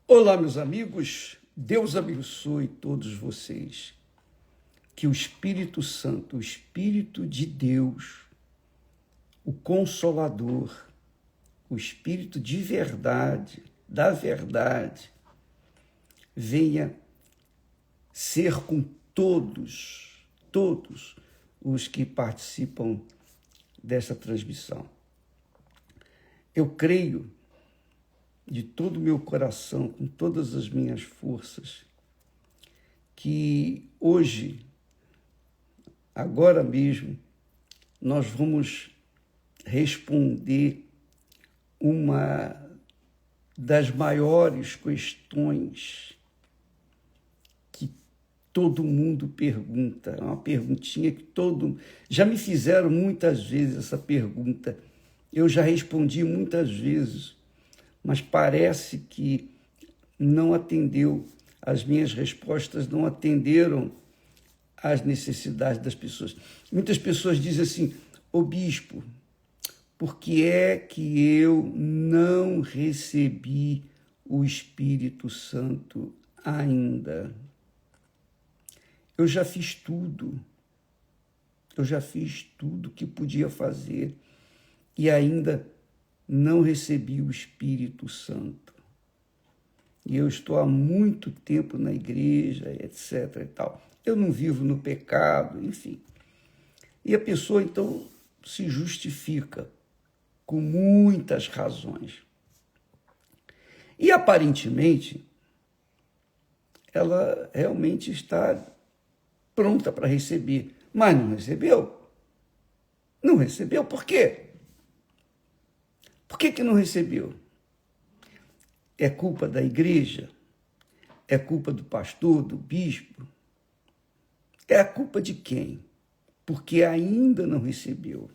Olá, meus amigos, Deus abençoe todos vocês. Que o Espírito Santo, o Espírito de Deus, o Consolador, o Espírito de verdade, da verdade, venha ser com todos os que participam dessa transmissão. Eu creio de todo o meu coração, com todas as minhas forças, que hoje, agora mesmo, nós vamos responder uma das maiores questões que todo mundo pergunta. É uma perguntinha que já me fizeram muitas vezes essa pergunta. Eu já respondi muitas vezes, mas parece que não atendeu, as minhas respostas não atenderam às necessidades das pessoas. Muitas pessoas dizem assim: ô bispo, por que é que eu não recebi o Espírito Santo ainda? Eu já fiz tudo que podia fazer e ainda não recebi o Espírito Santo. E eu estou há muito tempo na igreja, etc. e tal. Eu não vivo no pecado, enfim. E a pessoa, então, se justifica com muitas razões. E, aparentemente, ela realmente está pronta para receber, mas não recebeu. Não recebeu, por quê? Por que não recebeu? É culpa da igreja? É culpa do pastor, do bispo? É a culpa de quem? Porque ainda não recebeu.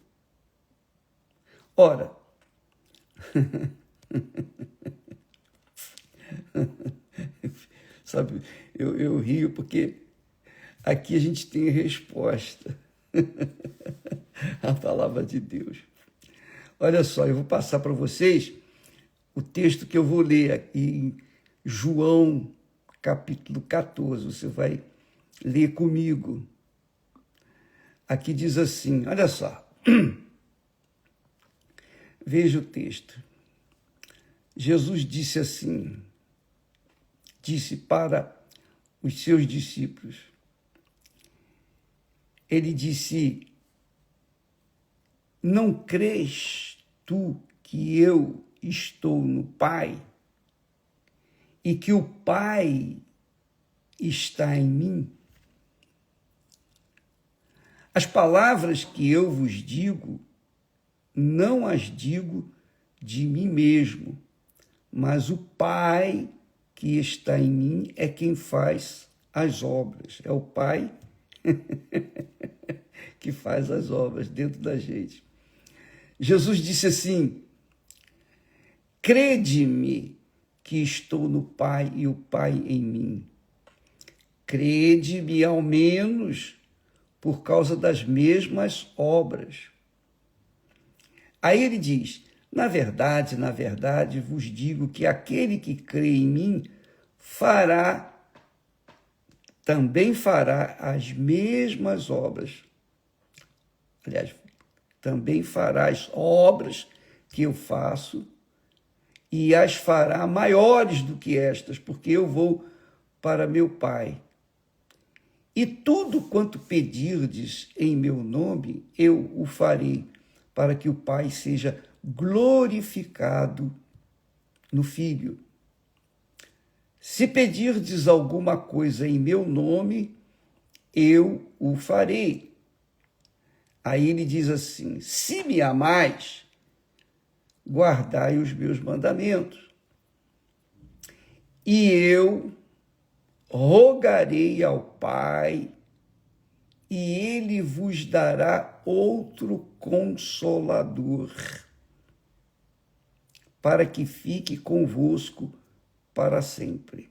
Ora, sabe, eu rio porque aqui a gente tem a resposta. A palavra de Deus. Olha só, eu vou passar para vocês o texto que eu vou ler aqui em João, capítulo 14. Você vai ler comigo. Aqui diz assim, olha só. Veja o texto. Jesus disse assim, disse para os seus discípulos. Ele disse: não crês tu que eu estou no Pai e que o Pai está em mim? As palavras que eu vos digo, não as digo de mim mesmo, mas o Pai que está em mim é quem faz as obras. É o Pai que faz as obras dentro da gente. Jesus disse assim: crede-me que estou no Pai e o Pai em mim. Crede-me ao menos por causa das mesmas obras. Aí ele diz: na verdade, vos digo que aquele que crê em mim também fará as mesmas obras. Aliás, também fará as obras que eu faço e as fará maiores do que estas, porque eu vou para meu Pai. E tudo quanto pedirdes em meu nome, eu o farei, para que o Pai seja glorificado no Filho. Se pedirdes alguma coisa em meu nome, eu o farei. Aí ele diz assim: se me amais, guardai os meus mandamentos. E eu rogarei ao Pai, e ele vos dará outro Consolador, para que fique convosco para sempre.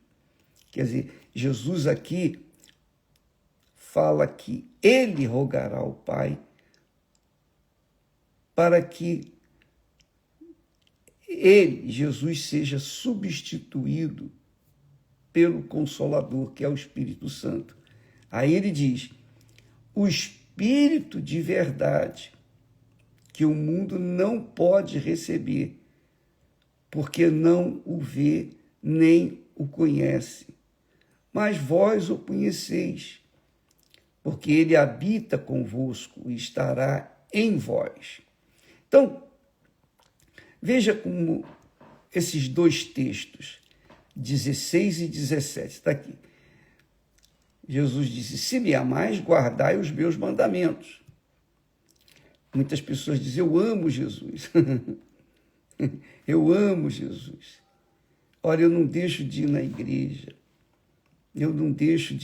Quer dizer, Jesus aqui fala que ele rogará ao Pai para que ele, Jesus, seja substituído pelo Consolador, que é o Espírito Santo. Aí ele diz, o Espírito de verdade, que o mundo não pode receber, porque não o vê nem o conhece. Mas vós o conheceis, porque ele habita convosco e estará em vós. Então, veja como esses dois textos, 16 e 17, está aqui. Jesus disse, se me amais, guardai os meus mandamentos. Muitas pessoas dizem, eu amo Jesus. Eu amo Jesus. Olha, eu não deixo de ir na igreja. Eu não deixo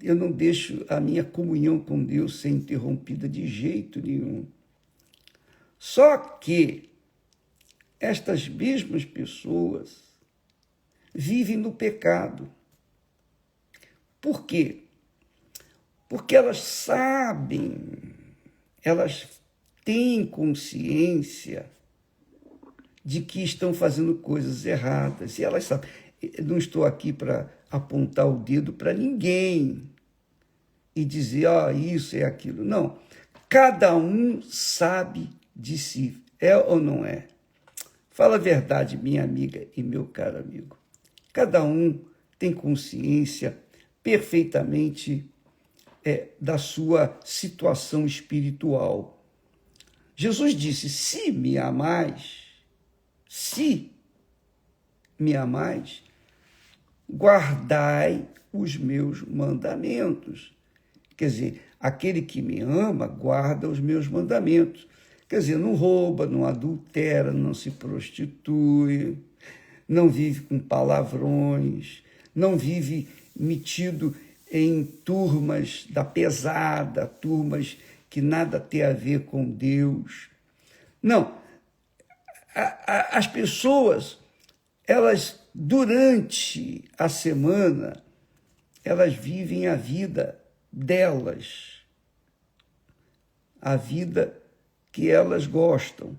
eu não deixo a minha comunhão com Deus ser interrompida de jeito nenhum. Só que estas mesmas pessoas vivem no pecado. Por quê? Porque elas sabem, elas têm consciência de que estão fazendo coisas erradas. E elas sabem. Eu não estou aqui para apontar o dedo para ninguém e dizer, isso é aquilo. Não. Cada um sabe de si. É ou não é? Fala a verdade, minha amiga e meu caro amigo. Cada um tem consciência perfeitamente da sua situação espiritual. Jesus disse, se me amais, guardai os meus mandamentos. Quer dizer, aquele que me ama, guarda os meus mandamentos. Quer dizer, não rouba, não adultera, não se prostitui, não vive com palavrões, não vive metido em turmas da pesada, turmas que nada tem a ver com Deus. Não. As pessoas, elas, durante a semana, elas vivem a vida delas, a vida que elas gostam.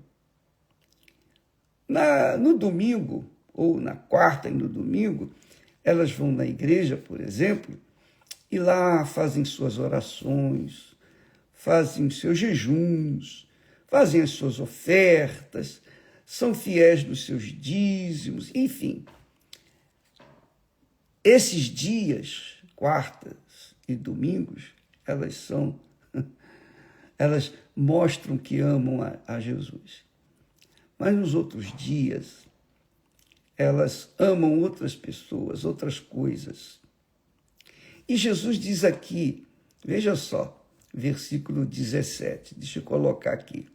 No domingo, ou na quarta e no domingo, elas vão na igreja, por exemplo, e lá fazem suas orações, fazem seus jejuns, fazem as suas ofertas, são fiéis nos seus dízimos, enfim. Esses dias, quartas e domingos, elas mostram que amam a Jesus. Mas nos outros dias, elas amam outras pessoas, outras coisas. E Jesus diz aqui, veja só, versículo 17, deixa eu colocar aqui.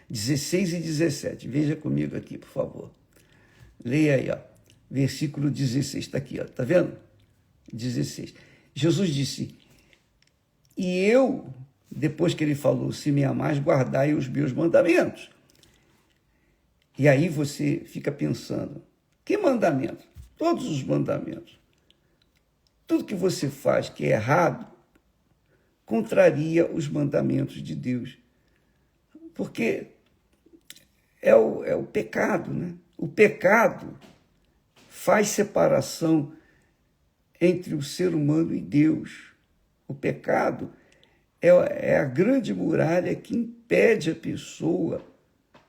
16 e 17, veja comigo aqui, por favor. Leia aí, versículo 16, está aqui, está vendo? 16. Jesus disse, e eu, depois que ele falou, se me amais, guardai os meus mandamentos. E aí você fica pensando, que mandamento? Todos os mandamentos. Tudo que você faz que é errado, contraria os mandamentos de Deus. Porque é o pecado, né? O pecado faz separação entre o ser humano e Deus. O pecado é a grande muralha que impede a pessoa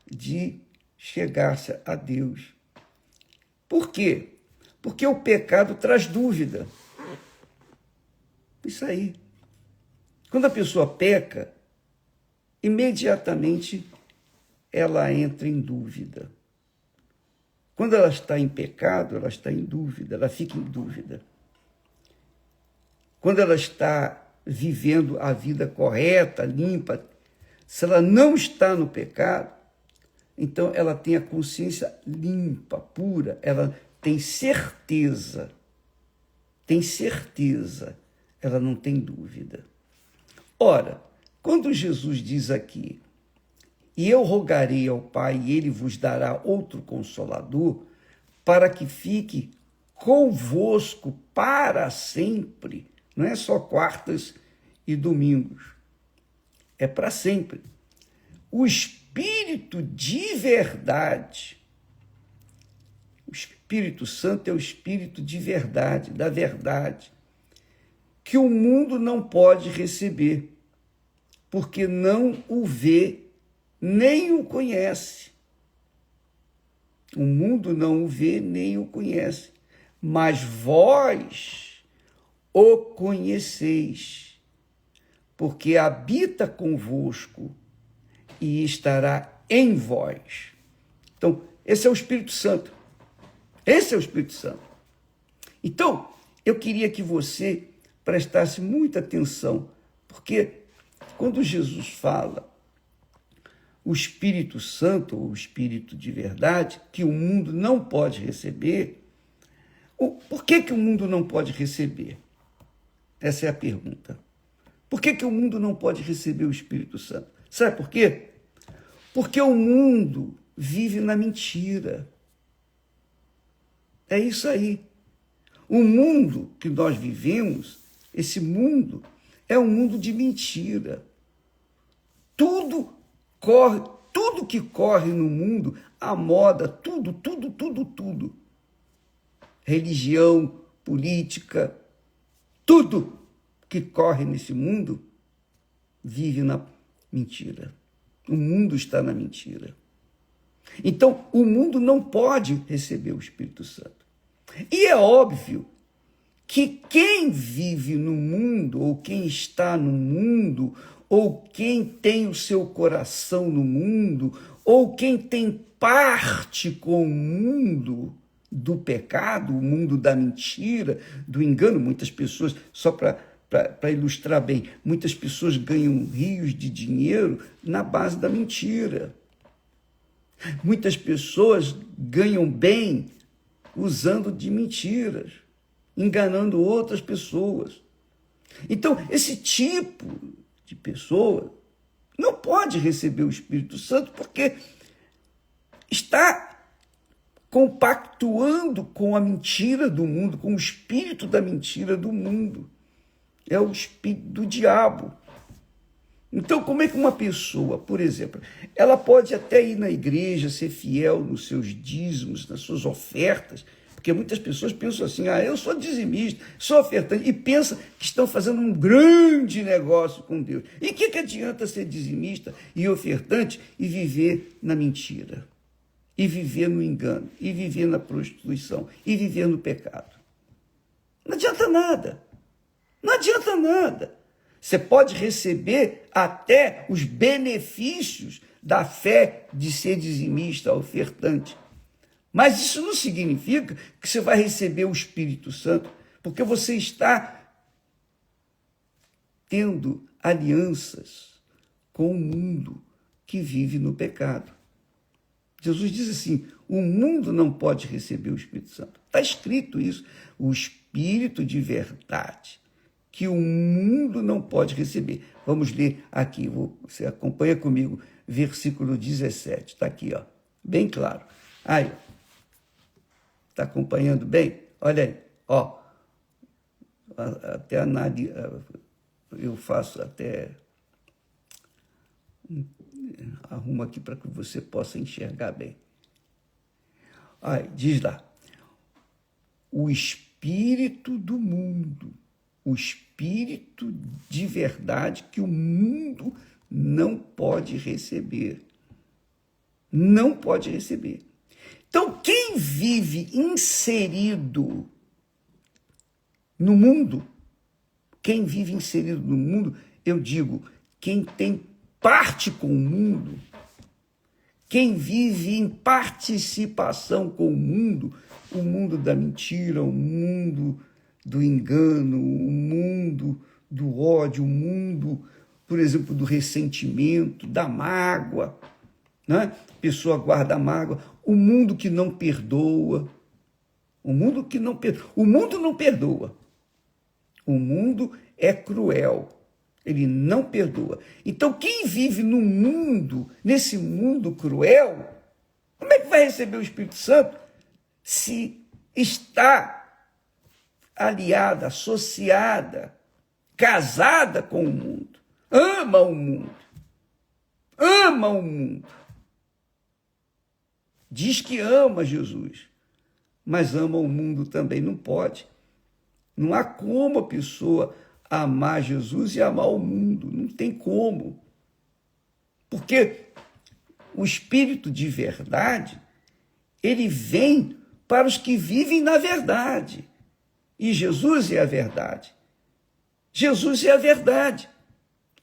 de chegar-se a Deus. Por quê? Porque o pecado traz dúvida. Isso aí. Quando a pessoa peca, imediatamente ela entra em dúvida. Quando ela está em pecado, ela está em dúvida, ela fica em dúvida. Quando ela está vivendo a vida correta, limpa, se ela não está no pecado, então ela tem a consciência limpa, pura, ela tem certeza, ela não tem dúvida. Ora, quando Jesus diz aqui, e eu rogarei ao Pai, e ele vos dará outro Consolador, para que fique convosco para sempre, não é só quartas e domingos, é para sempre. O Espírito de verdade, Espírito Santo é o Espírito de verdade, da verdade, que o mundo não pode receber, porque não o vê, nem o conhece. O mundo não o vê, nem o conhece, mas vós o conheceis, porque habita convosco e estará em vós. Então, esse é o Espírito Santo. Esse é o Espírito Santo. Então, eu queria que você prestasse muita atenção, porque quando Jesus fala o Espírito Santo, ou o Espírito de verdade, que o mundo não pode receber, por que o mundo não pode receber? Essa é a pergunta. Por que o mundo não pode receber o Espírito Santo? Sabe por quê? Porque o mundo vive na mentira. É isso aí. O mundo que nós vivemos, esse mundo, é um mundo de mentira. Tudo que corre no mundo, a moda, tudo. Religião, política, tudo que corre nesse mundo vive na mentira. O mundo está na mentira. Então, o mundo não pode receber o Espírito Santo. E é óbvio que quem vive no mundo, ou quem está no mundo, ou quem tem o seu coração no mundo, ou quem tem parte com o mundo do pecado, o mundo da mentira, do engano, muitas pessoas, só para ilustrar bem, muitas pessoas ganham rios de dinheiro na base da mentira. Muitas pessoas ganham bem usando de mentiras, enganando outras pessoas. Então, esse tipo de pessoa não pode receber o Espírito Santo porque está compactuando com a mentira do mundo, com o espírito da mentira do mundo. É o espírito do diabo. Então, como é que uma pessoa, por exemplo, ela pode até ir na igreja, ser fiel nos seus dízimos, nas suas ofertas, porque muitas pessoas pensam assim, eu sou dizimista, sou ofertante, e pensam que estão fazendo um grande negócio com Deus. E o que adianta ser dizimista e ofertante e viver na mentira? E viver no engano, e viver na prostituição, e viver no pecado? Não adianta nada. Não adianta nada. Você pode receber até os benefícios da fé de ser dizimista, ofertante. Mas isso não significa que você vai receber o Espírito Santo, porque você está tendo alianças com o mundo que vive no pecado. Jesus diz assim, o mundo não pode receber o Espírito Santo. Está escrito isso, o Espírito de verdade, que o mundo não pode receber. Vamos ler aqui, você acompanha comigo, versículo 17, está aqui, bem claro. Aí, está acompanhando bem? Olha aí, até eu faço até, arrumo aqui para que você possa enxergar bem. Aí, diz lá, o espírito do mundo, o espírito de verdade que o mundo não pode receber. Não pode receber. Então, quem vive inserido no mundo, eu digo, quem tem parte com o mundo, quem vive em participação com o mundo da mentira, o mundo do engano, o mundo do ódio, o mundo, por exemplo, do ressentimento, da mágoa, né? A pessoa guarda mágoa, o mundo que não perdoa, o mundo não perdoa, o mundo é cruel, ele não perdoa. Então, quem vive no mundo, nesse mundo cruel, como é que vai receber o Espírito Santo se está aliada, associada, casada com o mundo? Ama o mundo. Ama o mundo. Diz que ama Jesus, mas ama o mundo também. Não pode. Não há como a pessoa amar Jesus e amar o mundo. Não tem como. Porque o Espírito de verdade, ele vem para os que vivem na verdade. E Jesus é a verdade. Jesus é a verdade.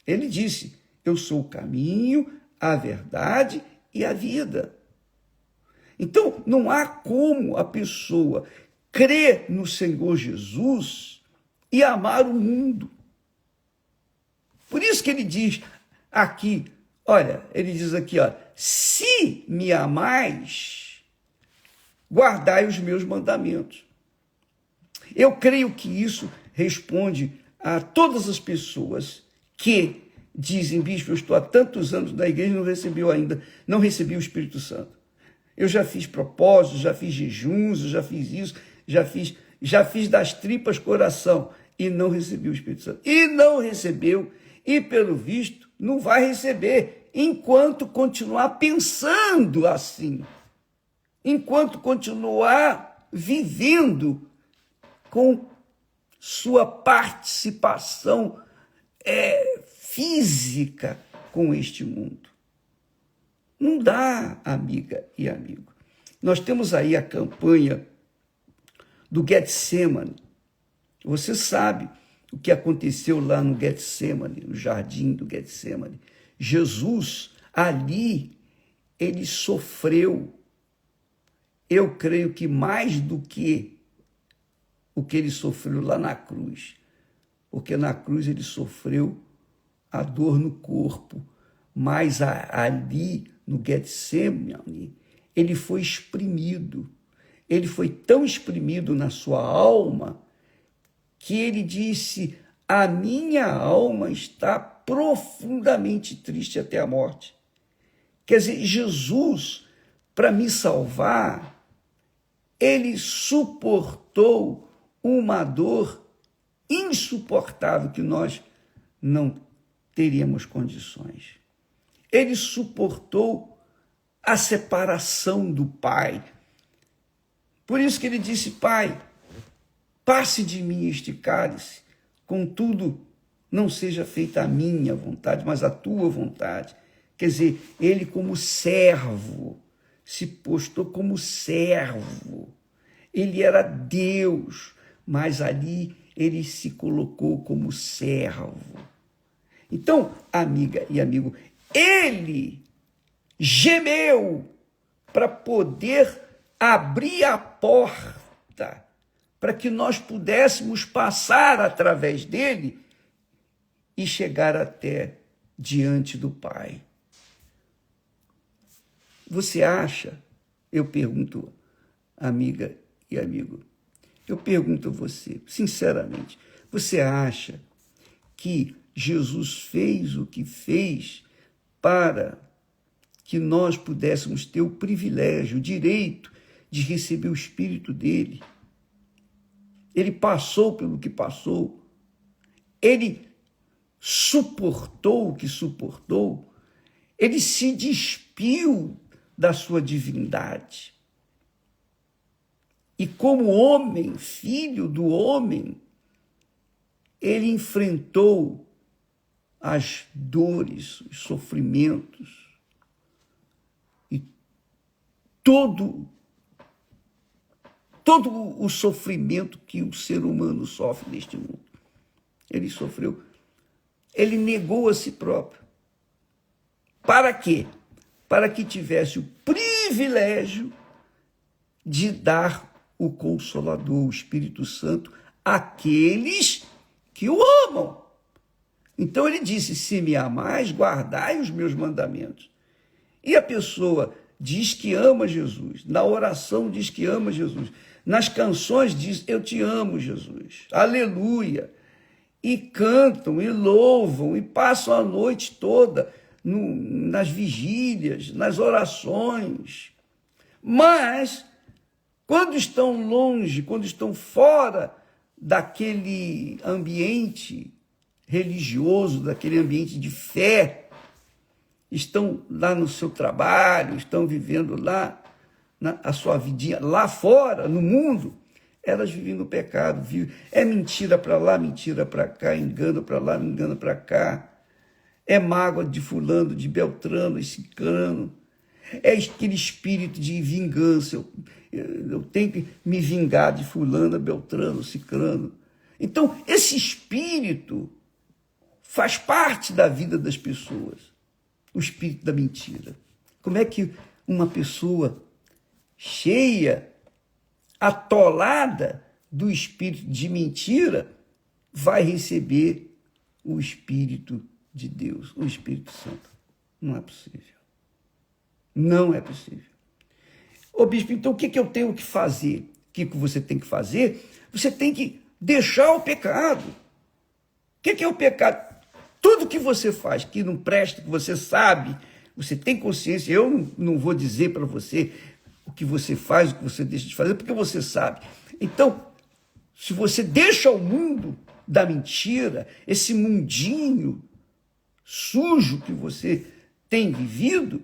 Ele disse, eu sou o caminho, a verdade e a vida. Então, não há como a pessoa crer no Senhor Jesus e amar o mundo. Por isso que ele diz aqui, olha, ele diz aqui, ó, se me amais, guardai os meus mandamentos. Eu creio que isso responde a todas as pessoas que dizem, bispo, eu estou há tantos anos na igreja e não recebi o Espírito Santo. Eu já fiz propósitos, já fiz jejuns, eu já fiz isso, já fiz das tripas coração e não recebi o Espírito Santo. E não recebeu, e pelo visto não vai receber, enquanto continuar pensando assim, enquanto continuar vivendo com sua participação física com este mundo. Não dá, amiga e amigo. Nós temos aí a campanha do Getsemane. Você sabe o que aconteceu lá no Getsemane, no jardim do Getsemane. Jesus, ali, ele sofreu, eu creio que mais do que o que ele sofreu lá na cruz. Porque na cruz ele sofreu a dor no corpo, mas ali no Getsemane, ele foi exprimido. Ele foi tão exprimido na sua alma que ele disse, a minha alma está profundamente triste até a morte. Quer dizer, Jesus, para me salvar, ele suportou uma dor insuportável que nós não teríamos condições. Ele suportou a separação do Pai. Por isso que ele disse, Pai, passe de mim este cálice, contudo, não seja feita a minha vontade, mas a tua vontade. Quer dizer, ele como servo, se postou como servo. Ele era Deus, mas ali ele se colocou como servo. Então, amiga e amigo, ele gemeu para poder abrir a porta para que nós pudéssemos passar através dele e chegar até diante do Pai. Você acha, eu pergunto, amiga e amigo, eu pergunto a você, sinceramente, você acha que Jesus fez o que fez para que nós pudéssemos ter o privilégio, o direito de receber o Espírito dele? Ele passou pelo que passou, ele suportou o que suportou, ele se despiu da sua divindade. E como homem, filho do homem, ele enfrentou as dores, os sofrimentos e todo o sofrimento que o ser humano sofre neste mundo. Ele sofreu. Ele negou a si próprio. Para quê? Para que tivesse o privilégio de dar o Consolador, o Espírito Santo, àqueles que o amam. Então ele disse, se me amais, guardai os meus mandamentos. E a pessoa diz que ama Jesus, na oração diz que ama Jesus, nas canções diz, eu te amo, Jesus, aleluia, e cantam, e louvam, e passam a noite toda nas vigílias, nas orações. Mas, quando estão longe, quando estão fora daquele ambiente religioso, daquele ambiente de fé, estão lá no seu trabalho, estão vivendo lá a sua vidinha lá fora, no mundo, elas vivem no pecado, é mentira para lá, mentira para cá, engano para lá, engano para cá, é mágoa de fulano, de beltrano e ciclano, é aquele espírito de vingança, eu tenho que me vingar de fulano, beltrano, ciclano. Então, esse espírito faz parte da vida das pessoas, o espírito da mentira. Como é que uma pessoa cheia, atolada do espírito de mentira, vai receber o Espírito de Deus, o Espírito Santo? Não é possível. Não é possível. Ô bispo, então o que eu tenho que fazer? O que você tem que fazer? Você tem que deixar o pecado. O que é o pecado? Tudo que você faz que não presta, que você sabe, você tem consciência. Eu não vou dizer para você o que você faz, o que você deixa de fazer, porque você sabe. Então, se você deixa o mundo da mentira, esse mundinho sujo que você tem vivido,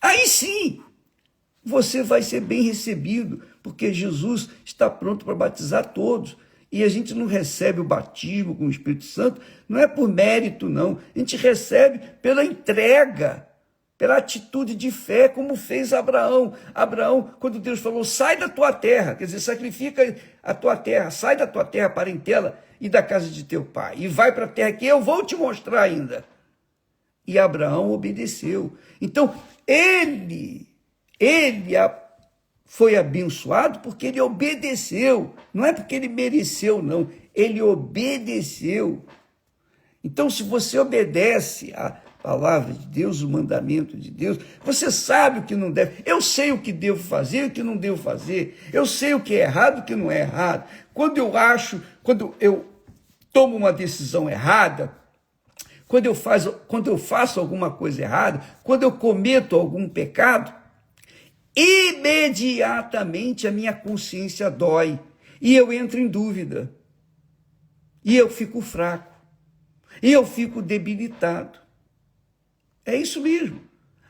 aí sim você vai ser bem recebido, porque Jesus está pronto para batizar todos. E a gente não recebe o batismo com o Espírito Santo, não é por mérito, não. A gente recebe pela entrega, pela atitude de fé, como fez Abraão. Abraão, quando Deus falou, sai da tua terra, quer dizer, sacrifica a tua terra, sai da tua terra, parentela, e da casa de teu pai, e vai para a terra que eu vou te mostrar ainda. E Abraão obedeceu. Então, ele foi abençoado porque ele obedeceu. Não é porque ele mereceu, não. Ele obedeceu. Então, se você obedece a palavra de Deus, o mandamento de Deus, você sabe o que não deve. Eu sei o que devo fazer e o que não devo fazer. Eu sei o que é errado e o que não é errado. Quando eu tomo uma decisão errada, quando eu faço alguma coisa errada, quando eu cometo algum pecado, imediatamente a minha consciência dói e eu entro em dúvida. E eu fico fraco. E eu fico debilitado. É isso mesmo.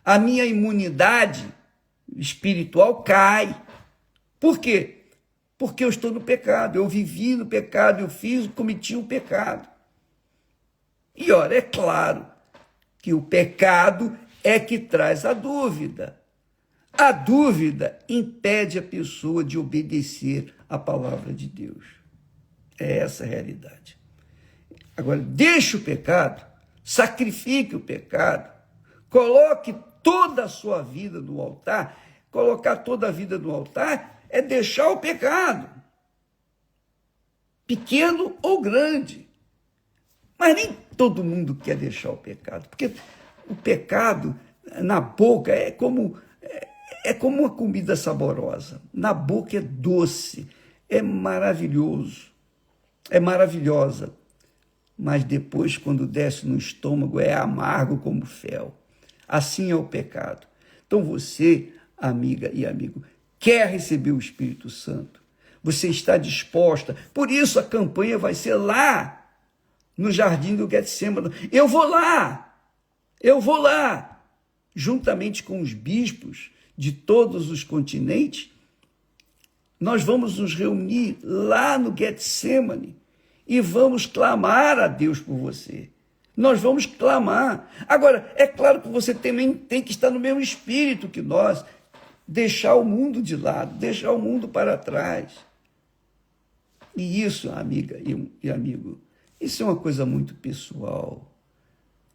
A minha imunidade espiritual cai. Por quê? Porque eu estou no pecado. Eu vivi no pecado, cometi um pecado. E ora, é claro que o pecado é que traz a dúvida. A dúvida impede a pessoa de obedecer à palavra de Deus. É essa a realidade. Agora, deixe o pecado, sacrifique o pecado, coloque toda a sua vida no altar. Colocar toda a vida no altar é deixar o pecado, pequeno ou grande. Mas nem todo mundo quer deixar o pecado, porque o pecado na boca é como uma comida saborosa. Na boca é doce, é maravilhoso, é maravilhosa. Mas depois, quando desce no estômago, é amargo como fel. Assim é o pecado. Então você, amiga e amigo, quer receber o Espírito Santo? Você está disposta? Por isso a campanha vai ser lá, no jardim do Getsêmani. Eu vou lá, juntamente com os bispos de todos os continentes. Nós vamos nos reunir lá no Getsêmani e vamos clamar a Deus por você. Nós vamos clamar. Agora, é claro que você também tem que estar no mesmo espírito que nós, deixar o mundo de lado, deixar o mundo para trás. E isso, amiga e amigo, isso é uma coisa muito pessoal.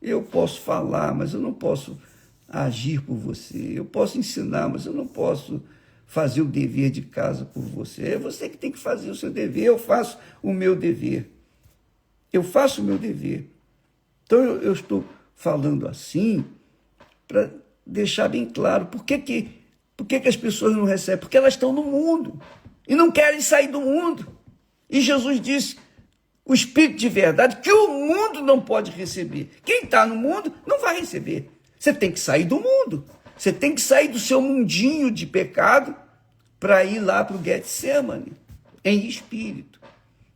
Eu posso falar, mas eu não posso agir por você. Eu posso ensinar, mas eu não posso fazer o dever de casa por você. É você que tem que fazer o seu dever. Eu faço o meu dever. Eu faço o meu dever. Então, eu estou falando assim para deixar bem claro por que as pessoas não recebem. Porque elas estão no mundo e não querem sair do mundo. E Jesus disse, o Espírito de verdade, que o mundo não pode receber. Quem está no mundo não vai receber. Você tem que sair do mundo. Você tem que sair do seu mundinho de pecado para ir lá para o Getsêmani, em espírito,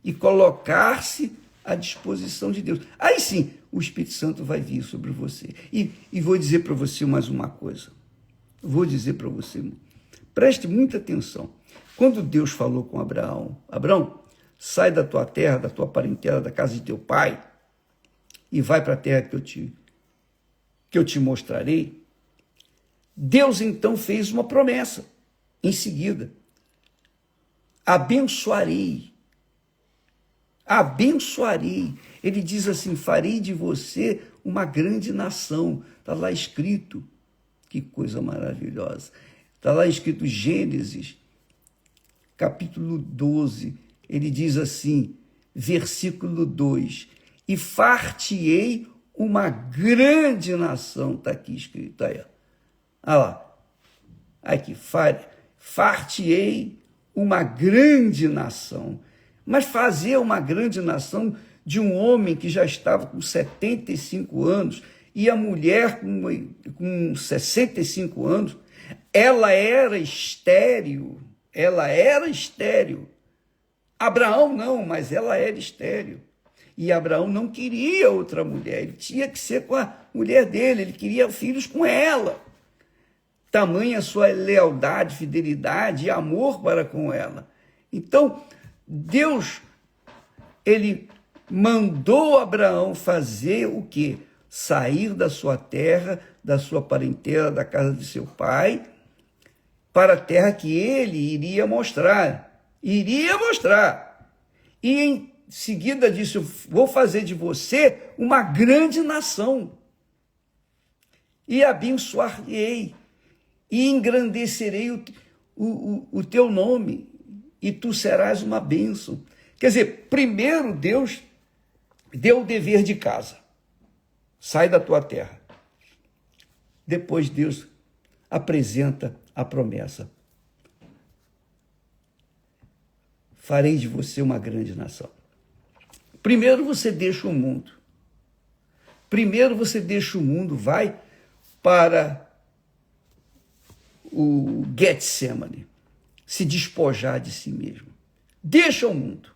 e colocar-se à disposição de Deus. Aí sim, o Espírito Santo vai vir sobre você. E vou dizer para você mais uma coisa. Vou dizer para você, Preste muita atenção. Quando Deus falou com Abraão, Abraão, sai da tua terra, da tua parentela, da casa de teu pai, e vai para a terra que eu te mostrarei. Deus então fez uma promessa em seguida. Abençoarei. Ele diz assim, farei de você uma grande nação. Está lá escrito. Que coisa maravilhosa. Está lá escrito Gênesis, capítulo 12. Ele diz assim, versículo 2. E far-te-ei uma grande nação. Está aqui escrito. Aí, ó. Olha lá. Aqui, far-te-ei uma grande nação. Mas fazer uma grande nação de um homem que já estava com 75 anos e a mulher com 65 anos, ela era estéril. Abraão não, mas ela era estéril. E Abraão não queria outra mulher, ele tinha que ser com a mulher dele, ele queria filhos com ela. Tamanha sua lealdade, fidelidade e amor para com ela. Então, Deus, ele mandou Abraão fazer o quê? Sair da sua terra, da sua parentela, da casa de seu pai, para a terra que ele iria mostrar. E em seguida disse, eu vou fazer de você uma grande nação. E abençoar-ei. E engrandecerei o teu nome, e tu serás uma bênção. Quer dizer, primeiro Deus deu o dever de casa. Sai da tua terra. Depois Deus apresenta a promessa. Farei de você uma grande nação. Primeiro você deixa o mundo. Vai para o Getsemane, se despojar de si mesmo. Deixa o mundo,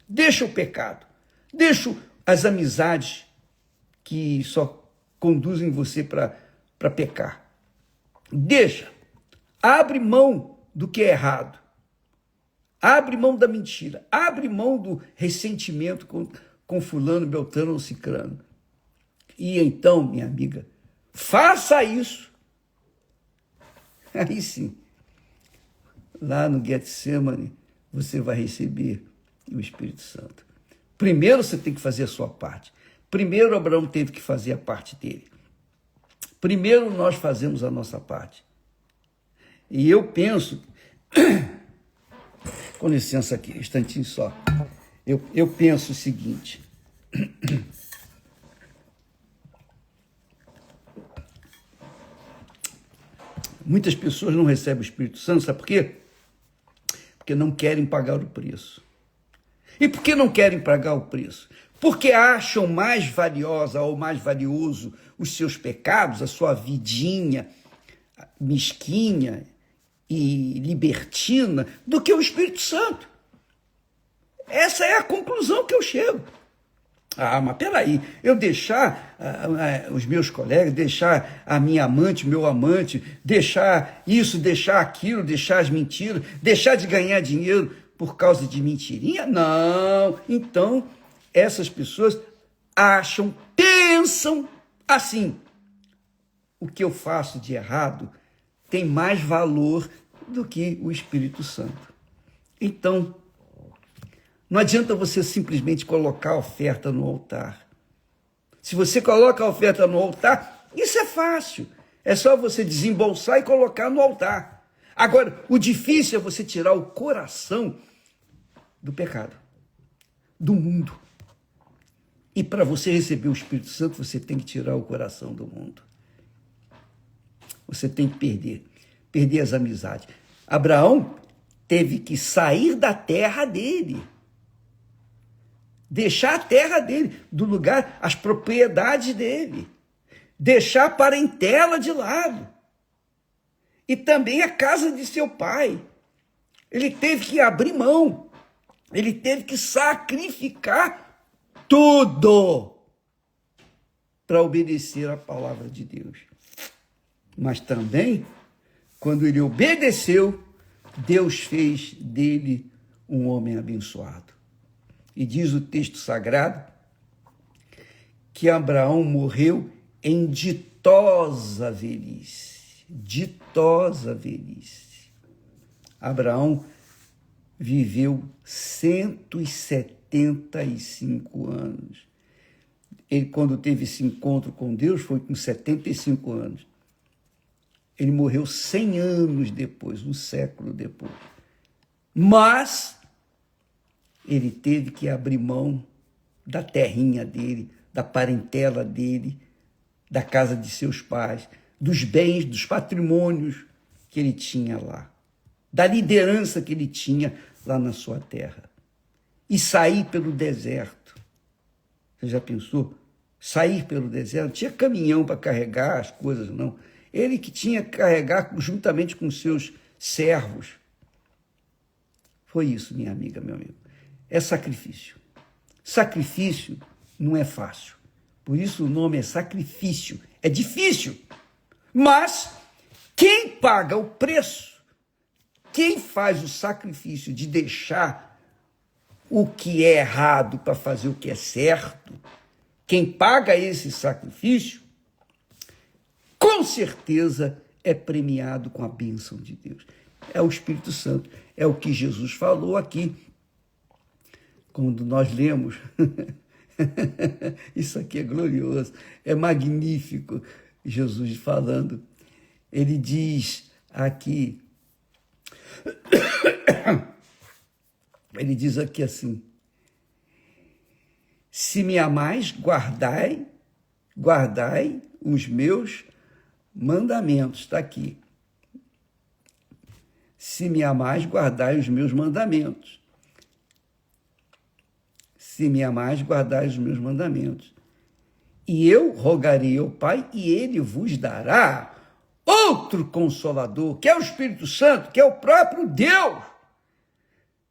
deixa o pecado, deixa as amizades que só conduzem você para pecar. Deixa, abre mão do que é errado, abre mão da mentira, abre mão do ressentimento com fulano, beltrano ou cicrano. E então, minha amiga, faça isso. Aí sim, lá no Getsemane, você vai receber o Espírito Santo. Primeiro você tem que fazer a sua parte. Primeiro Abraão teve que fazer a parte dele. Primeiro nós fazemos a nossa parte. E eu penso, com licença aqui, um instantinho só. Eu penso o seguinte. Muitas pessoas não recebem o Espírito Santo, sabe por quê? Porque não querem pagar o preço. E por que não querem pagar o preço? Porque acham mais valiosa ou mais valioso os seus pecados, a sua vidinha mesquinha e libertina, do que o Espírito Santo. Essa é a conclusão que eu chego. Ah, mas peraí, eu deixar os meus colegas, deixar a minha amante, meu amante, deixar isso, deixar aquilo, deixar as mentiras, deixar de ganhar dinheiro por causa de mentirinha? Não. Então, essas pessoas pensam assim, o que eu faço de errado tem mais valor do que o Espírito Santo. Então, não adianta você simplesmente colocar a oferta no altar. Se você coloca a oferta no altar, isso é fácil. É só você desembolsar e colocar no altar. Agora, o difícil é você tirar o coração do pecado, do mundo. E para você receber o Espírito Santo, você tem que tirar o coração do mundo. Você tem que perder as amizades. Abraão teve que sair da terra dele. Deixar a terra dele, do lugar, as propriedades dele. Deixar a parentela de lado. E também a casa de seu pai. Ele teve que abrir mão. Ele teve que sacrificar tudo para obedecer a palavra de Deus. Mas também, quando ele obedeceu, Deus fez dele um homem abençoado. E diz o texto sagrado que Abraão morreu em ditosa velhice. Ditosa velhice. Abraão viveu 175 anos. Ele, quando teve esse encontro com Deus, foi com 75 anos. Ele morreu 100 anos depois, um século depois. Mas ele teve que abrir mão da terrinha dele, da parentela dele, da casa de seus pais, dos bens, dos patrimônios que ele tinha lá, da liderança que ele tinha lá na sua terra, e sair pelo deserto. Você já pensou? Sair pelo deserto? Não tinha caminhão para carregar as coisas, não. Ele que tinha que carregar juntamente com seus servos. Foi isso, minha amiga, meu amigo. É sacrifício. Sacrifício não é fácil. Por isso o nome é sacrifício. É difícil. Mas quem paga o preço, quem faz o sacrifício de deixar o que é errado para fazer o que é certo, quem paga esse sacrifício, com certeza é premiado com a bênção de Deus. É o Espírito Santo. É o que Jesus falou aqui, quando nós lemos. Isso aqui é glorioso, é magnífico. Jesus falando, ele diz aqui, ele diz aqui assim: se me amais, guardai os meus mandamentos. Está aqui. Se me amais, guardai os meus mandamentos. Se me amais, guardai os meus mandamentos. E eu rogarei ao Pai, e ele vos dará outro Consolador, que é o Espírito Santo, que é o próprio Deus,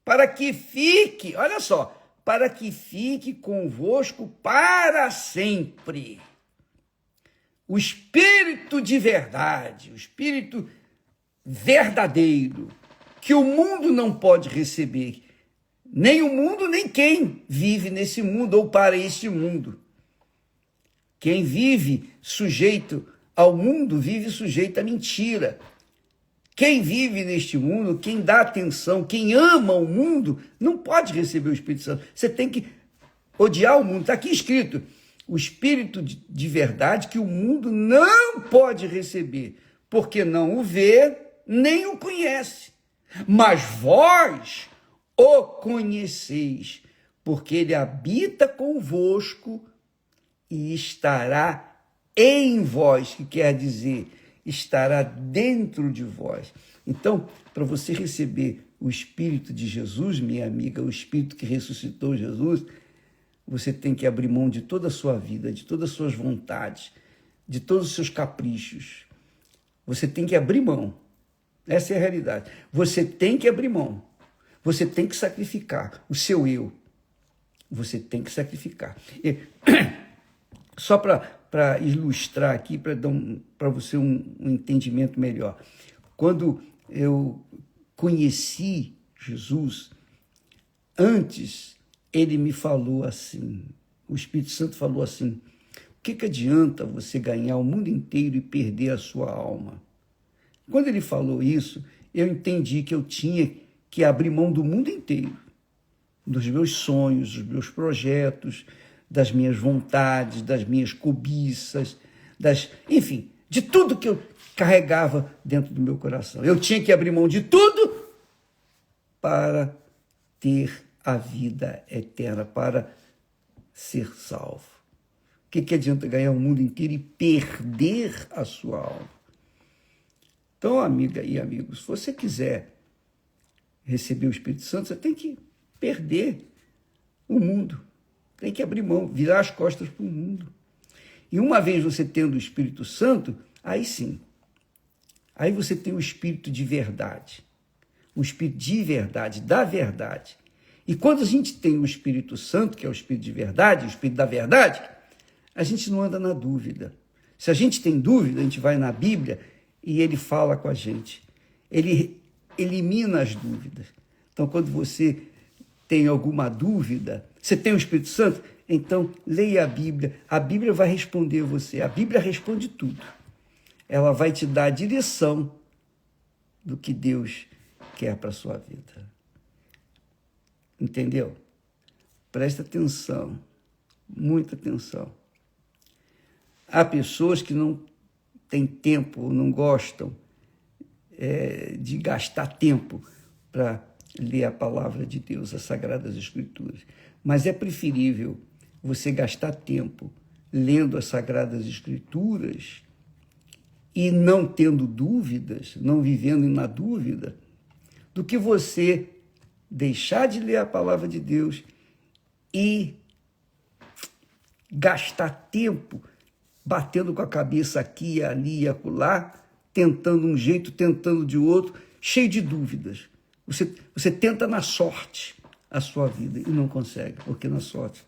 para que fique, olha só, para que fique convosco para sempre. O Espírito de verdade, o Espírito verdadeiro, que o mundo não pode receber, nem o mundo, nem quem vive nesse mundo ou para este mundo. Quem vive sujeito ao mundo, vive sujeito à mentira. Quem vive neste mundo, quem dá atenção, quem ama o mundo, não pode receber o Espírito Santo. Você tem que odiar o mundo. Está aqui escrito, o Espírito de verdade que o mundo não pode receber, porque não o vê, nem o conhece. Mas vós o conheceis, porque ele habita convosco e estará em vós, que quer dizer, estará dentro de vós. Então, para você receber o Espírito de Jesus, minha amiga, o Espírito que ressuscitou Jesus, você tem que abrir mão de toda a sua vida, de todas as suas vontades, de todos os seus caprichos. Você tem que abrir mão. Essa é a realidade. Você tem que abrir mão. Você tem que sacrificar o seu eu. Você tem que sacrificar. E, só para ilustrar aqui, para dar para você um entendimento melhor. Quando eu conheci Jesus, antes ele me falou assim, o Espírito Santo falou assim: o que adianta você ganhar o mundo inteiro e perder a sua alma? Quando ele falou isso, eu entendi que eu tinha que abrir mão do mundo inteiro, dos meus sonhos, dos meus projetos, das minhas vontades, das minhas cobiças, enfim, de tudo que eu carregava dentro do meu coração. Eu tinha que abrir mão de tudo para ter a vida eterna, para ser salvo. O que adianta ganhar o mundo inteiro e perder a sua alma? Então, amiga e amigos, se você quiser receber o Espírito Santo, você tem que perder o mundo. Tem que abrir mão, virar as costas para o mundo. E uma vez você tendo o Espírito Santo, aí sim. Aí você tem o Espírito de verdade. O Espírito de verdade, da verdade. E quando a gente tem o Espírito Santo, que é o Espírito de verdade, o Espírito da verdade, a gente não anda na dúvida. Se a gente tem dúvida, a gente vai na Bíblia e ele fala com a gente. Ele elimina as dúvidas. Então, quando você tem alguma dúvida, você tem o Espírito Santo, então leia a Bíblia vai responder você, a Bíblia responde tudo. Ela vai te dar a direção do que Deus quer para a sua vida. Entendeu? Presta atenção, muita atenção. Há pessoas que não têm tempo, não gostam de gastar tempo para ler a palavra de Deus, as Sagradas Escrituras. Mas é preferível você gastar tempo lendo as Sagradas Escrituras e não tendo dúvidas, não vivendo na dúvida, do que você deixar de ler a palavra de Deus e gastar tempo batendo com a cabeça aqui, ali e acolá, tentando um jeito, tentando de outro, cheio de dúvidas. Você tenta na sorte a sua vida e não consegue, porque na sorte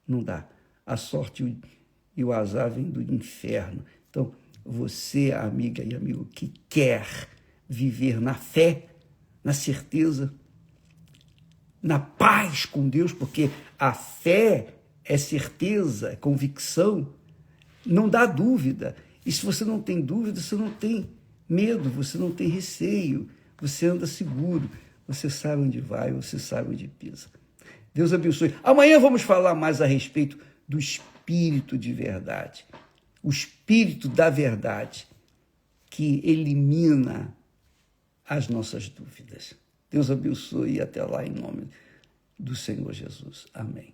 não dá. A sorte e o azar vêm do inferno. Então, você, amiga e amigo, que quer viver na fé, na certeza, na paz com Deus, porque a fé é certeza, é convicção, não dá dúvida. E se você não tem dúvida, você não tem medo, você não tem receio, você anda seguro, você sabe onde vai, você sabe onde pisa. Deus abençoe. Amanhã vamos falar mais a respeito do Espírito de verdade, o Espírito da verdade, que elimina as nossas dúvidas. Deus abençoe e até lá em nome do Senhor Jesus. Amém.